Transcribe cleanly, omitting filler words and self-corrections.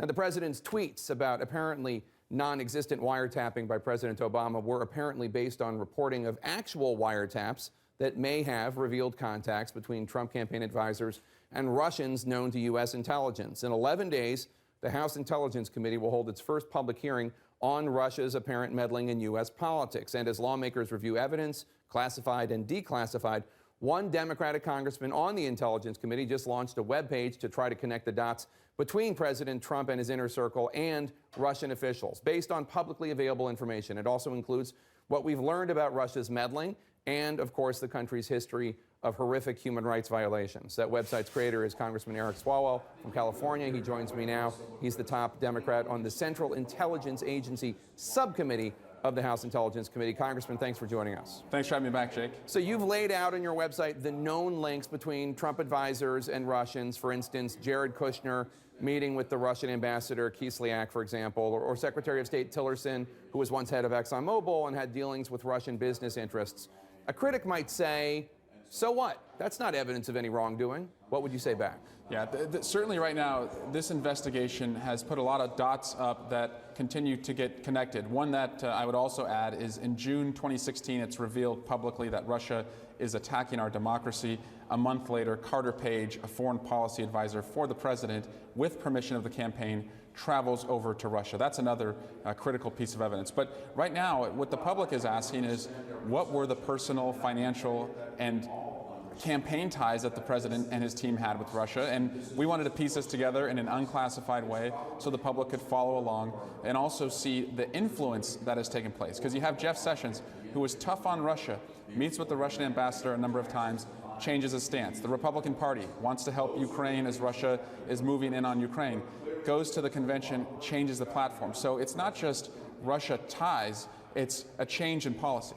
Now, the president's tweets about apparently non-existent wiretapping by President Obama were apparently based on reporting of actual wiretaps that may have revealed contacts between Trump campaign advisors and Russians known to U.S. intelligence. In 11 days, the House Intelligence Committee will hold its first public hearing on Russia's apparent meddling in U.S. politics. And as lawmakers review evidence, classified and declassified, one Democratic congressman on the Intelligence Committee just launched a webpage to try to connect the dots between President Trump and his inner circle and Russian officials, based on publicly available information. It also includes what we've learned about Russia's meddling and, of course, the country's history of horrific human rights violations. That website's creator is Congressman Eric Swalwell from California. He joins me now. He's the top Democrat on the Central Intelligence Agency Subcommittee of the House Intelligence Committee. Congressman, thanks for joining us. Thanks for having me back, Jake. So you've laid out on your website the known links between Trump advisors and Russians. For instance, Jared Kushner meeting with the Russian ambassador Kislyak, for example, or Secretary of State Tillerson, who was once head of ExxonMobil and had dealings with Russian business interests. A critic might say, so what? That's not evidence of any wrongdoing. What would you say back? Yeah, certainly right now, this investigation has put a lot of dots up that continue to get connected. One that I would also add is in June 2016, it's revealed publicly that Russia is attacking our democracy. A month later, Carter Page, a foreign policy advisor for the president, with permission of the campaign, travels over to Russia. That's another critical piece of evidence. But right now, what the public is asking is, what were the personal, financial, and campaign ties that the president and his team had with Russia? And we wanted to piece this together in an unclassified way so the public could follow along and also see the influence that has taken place. Because you have Jeff Sessions, who was tough on Russia, meets with the Russian ambassador a number of times, changes his stance. The Republican Party wants to help Ukraine as Russia is moving in on Ukraine, goes to the convention, changes the platform. So it's not just Russia ties, it's a change in policy.